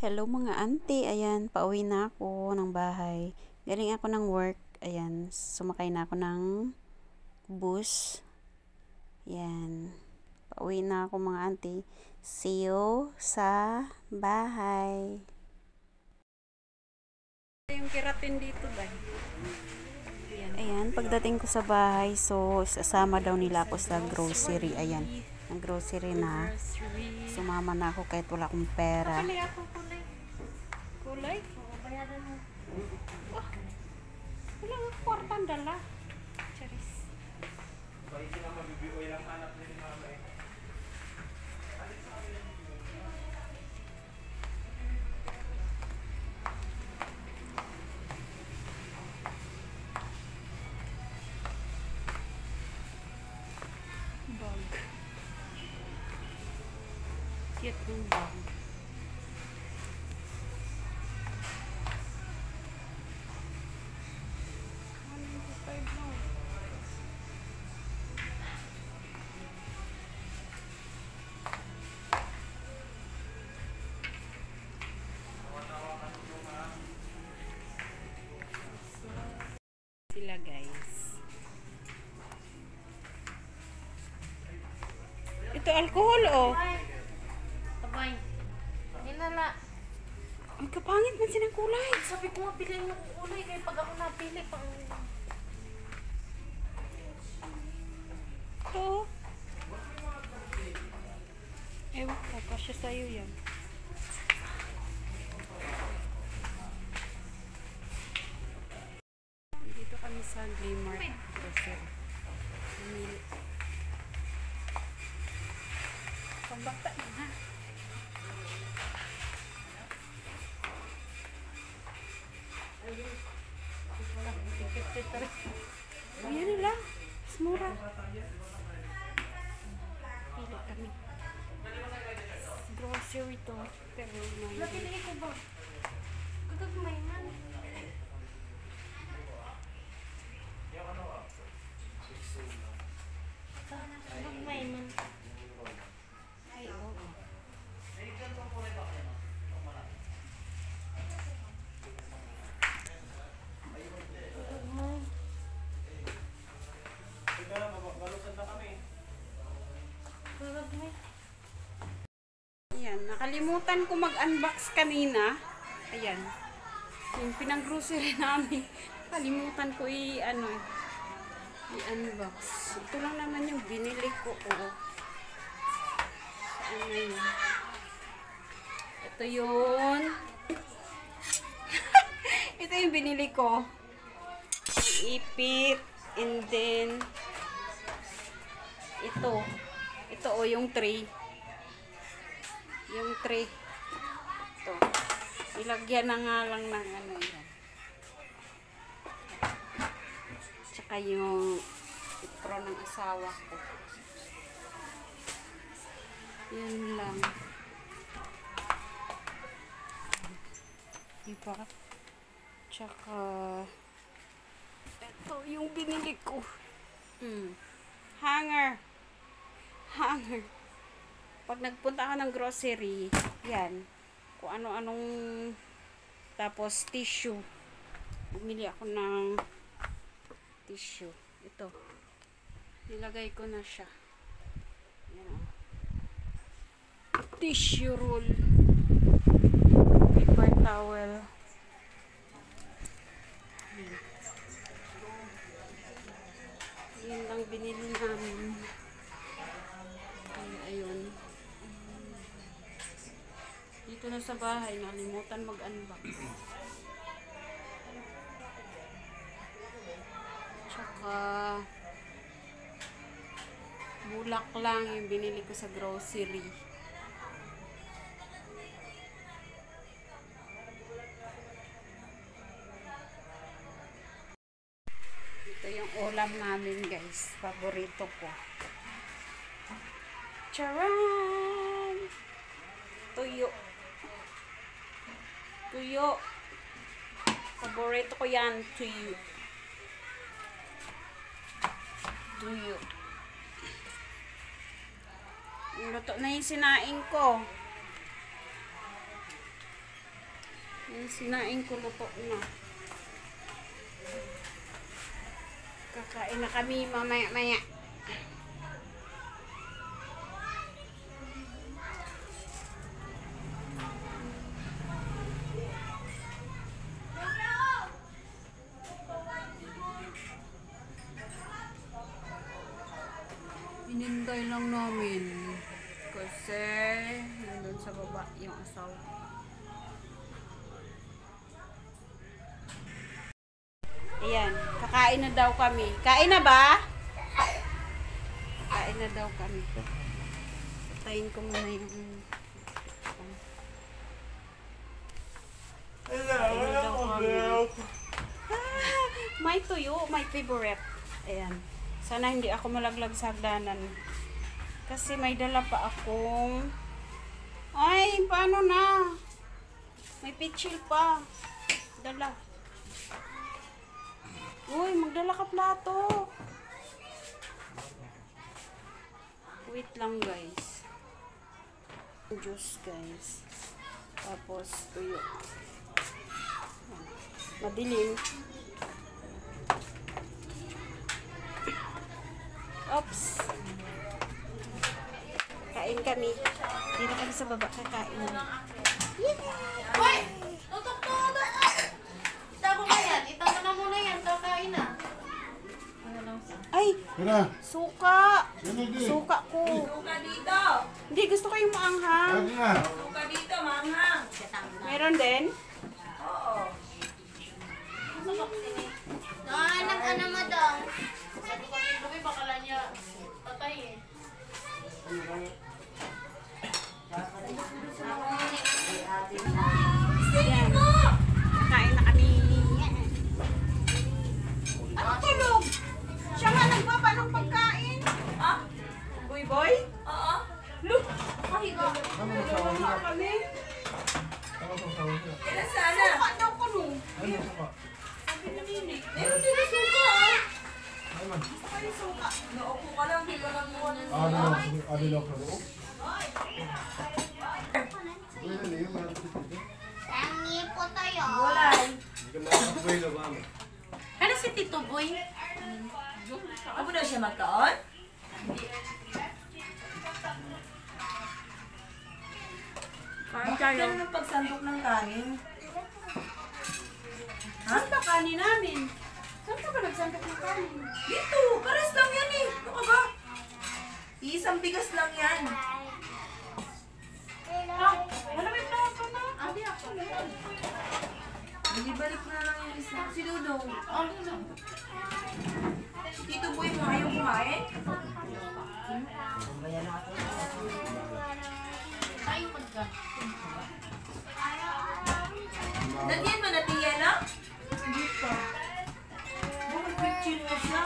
Hello mga auntie, ayan, pauwi na ako ng bahay. Galing ako ng work, ayan, sumakay na ako ng bus. Ayan, pauwi na ako mga auntie. See you sa bahay. Yung keratin dito ba? Ayan, pagdating ko sa bahay, so sasama daw nila ako sa grocery. Ayan, ang grocery na. Sumama na ako kahit wala akong pera. Kulay? Oo, bayaran mo. Oh, wala nga kwartang dala. Charis. Bag. Cute yung bag. Sila guys. Ito alcohol oh. Tabay. Hinala. Ay kapangit man sinang kulay. Sabi ko nga piliin yung kulay kaya pag ako napili pang Ito. Ewan ko, kasya sa'yo yan. Dito kami sa Glimart Grocery. Pambata na ha. Ayan na lang. Smura. Pili kami. Grocery to. Pero napili ko ba? Kagagmay man. Kagagmay man. ay oo. Kagagmay. Ayan, nakalimutan ko mag-unbox kanina. Ayan. Yung pinang-grocery namin. Kalimutan ko i-unbox. Ito lang naman yung binili ko. Oh. Saan na yun? Ito yun. Ito yung binili ko. Ipit. And then, ito. Ito o, yung tray. Yung tray. Ito. Ilagyan na nga lang ng ano yan. Tsaka yung ipro ng asawa ko. Yan lang. Diba? Tsaka ito yung binili ko. Hanger. Hanger. Pag nagpunta ako ng grocery, yan. Kung ano-anong tapos tissue. Bumili ako ng tissue. Ito. Nilagay ko na siya. Yan o. Tissue roll. Paper towel. Yan lang binili namin. Kaya ayun. Dito na sa bahay, nalimutan mag-unbox. Tsaka bulak lang yung binili ko sa grocery. Ito yung ulam namin guys. Paborito ko. Charan! Tuyo. Tuyo. Paborito ko yan. Tuyo. Tuyo. Luto na yung sinaing ko. Yung sinaing ko luto na. Kakain na kami mamaya-maya. Inintay lang namin kasi nandun sa baba yung asawa. Ayan, kakain na daw kami. Kain na ba? Kain na daw kami. Patayin ko muna yung... Kain na daw kami. May tuyo, my favorite. Ayan. Sana hindi ako malaglag sa hagdanan. Kasi may dala pa akong... Ay, paano na? May pitchil pa. Dala. Uy, magdala ka plato. Wait lang, guys. Juice, guys. Tapos, tuyo. Madilim. Oops. Kain kami. Dito kami sa baba kakain. Hoy! Tutok! Itago mo yan. Itago na muna yan. Kakain na. Ay! Suka! Suka ko. Suka dito. Hindi, gusto ko yung maanghang. Suka dito, manghang. Meron din? Oo. Ano madam? Sabi ko kay Bobby, bakala niya patay eh. Ayan. Kain na kami. Ano tulog? Siya nga nagbaba ng pagkain. Ah? Boy? Oo. Look! Mahiga. Dalawa kami. Ilan sana? Suka daw ko no. Sabi na nini. Meron dito suka ah. Gusto ko yung suka. Naupo ka lang, hindi ka lang mukha ng Tangi po tayo. Gulay. Ano si Tito Boy? Ako daw siya magkaon? Kain Bakit tayo. ka naman pagsandok ng kanin? Saan ba kanin namin? Saan ka ba nagsangkat ng kanin? Dito, pares lang yan eh. Ano ka ba? Isang bigas lang yan. Wala may plato na. Abi ako na. Balik na lang yung isa. Si Dudong. Si Tito Boy mo ayaw kumain? Tayo ka. Nandiyan ba na tiya na? Hindi pa. Bakit picture mo siya?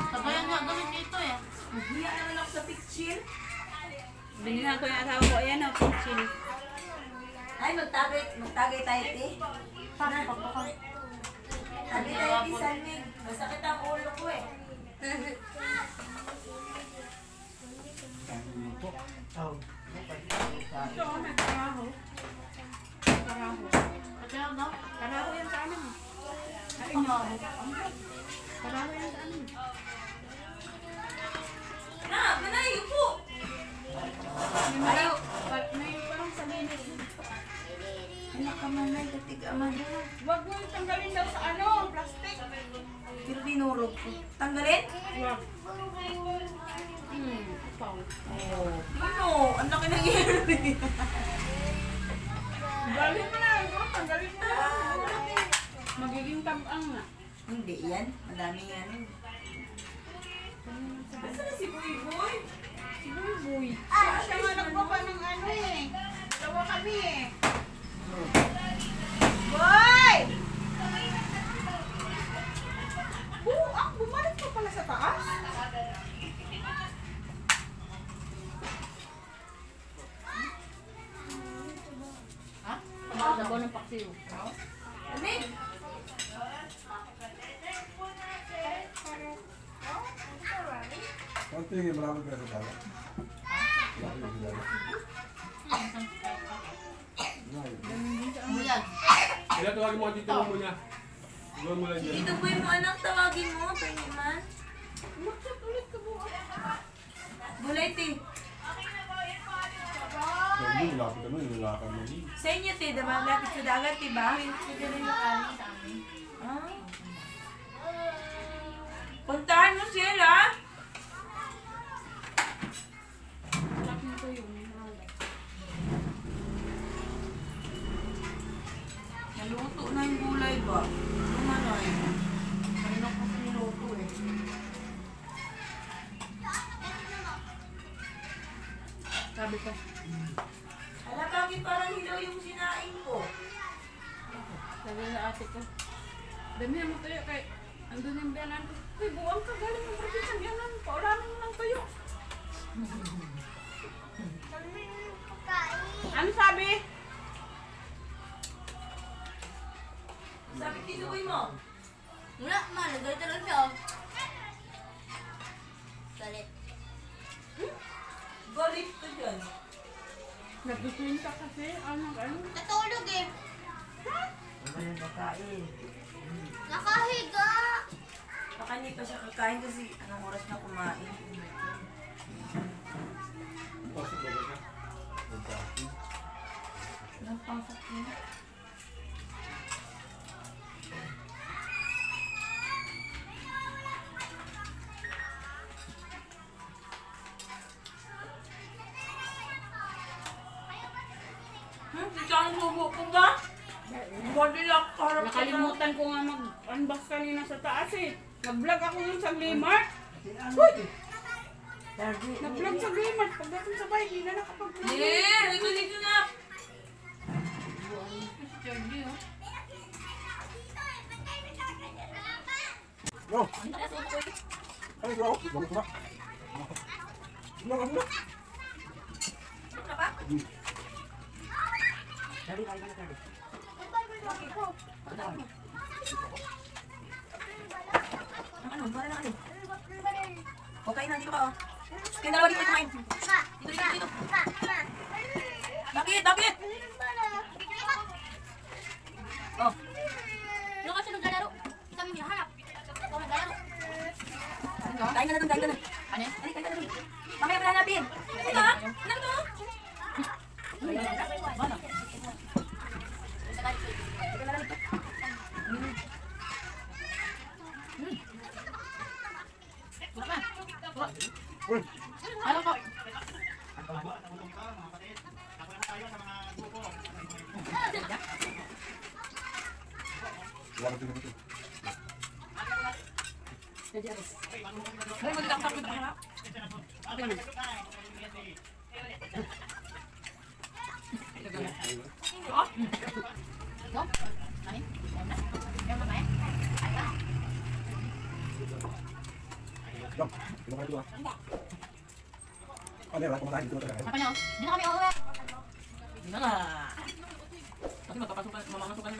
Tabayan nga gamit dito eh. Hiya na lang sa picture. Binigyan ko yung asawa ko. Ayan o, pinchin. Ay, magtagay tayo, te. Tagay tayo, te, Salmig. Masakit ang ulo ko eh. Ito o, may karaho. Karaho. Kaya daw. Karaho yan sa amin. Kain niyo ako. Karaho yan sa amin. Na, manay, upo. Ayaw. May parang sa linis. Anak ka manay, datig amanda. Huwag mo yung tanggalin daw sa ano, plastic. Pero dinurog ko. Tanggalin? Huwag. Ikaw. Ano? Ang laki ng ear eh. Tanggalin mo na. Tanggalin mo na. Magiging tabang na. Hindi yan. Madami yan. Nasaan na si Boy Boy? Si Buy. Siya nga nagbaba ng ano eh. Dalawa kami eh. Boy! Bumalik ka pala sa taas? Ha? Sabaw ng paksiw. Amin? Quanto yung marami ka sa tala? dyan. Kaya tawagin mo dito mo muna. Gawin mo lang dyan. Dito po yung anak, tawagin mo, Pengiman. Mag-chat ulit ka bukas. Bulay, te. Hindi, lapit kami, nilakad mo din. Sa inyo, te, diba? Lapit sa dagat, diba? Sige rin yung kanin sa amin. Ah. Puntahan mo sila. Naluto na yung gulay ba? Lumanay. Kanina ko niluto eh. Sabi ko. Ala, bakit parang hilaw yung sinain ko? Sabi na ate ko. Damihan mo tayo kay andun yung biyanan ko. Uy, buwang ka galing ng probinsya biyanan. Paulanan mo lang tayo. Ano sabi? Sabi tinuloy mo. Wala, ma. Nagalit lang siya. Galit. Galit ko dyan. Nagdutuin ka kasi. Ano? Natulog eh. Ano yung kakain? Nakahiga. Baka hindi pa siya kakain kasi anong oras na kumain. Pasok ba ka? Pasok. Anong pasok niya? Isang subo ko ba? Body lock, harap ka na. Nakalimutan ko nga mag-unbox kanina sa taas eh. Nag-vlog ako yun sa Glimart. Uy! Nag-vlog sa Glimart. Pagdating sa bahay, hindi na nakapag-vlog. Eh, dito na. Bro! Ay, bro! Bro, bro! Bro, bro! Ano? Para na ano? Okay na, dito ka oh. Kaya dalawa dito kumain. Dito. Bakit? Bakit? Oh. Ano kasi naglalaro? Kami hinahanap. Ikaw naglalaro. Kain ka na dun, kain ka na. Ano yan? Kain ka na dun. Mamaya pa hanapin. Ito ha? Ano to? Ano po? Wala ka dito. Ay, magkakapit na ha? Okay naman. No? Ano? Meron na ba eh? Bro, dito ka dito ah. Ano, wala kumakain dito talaga. Apa nyo? Di na kami uuwi. Hindi na nga. Kasi magpapasukan, mamamasukan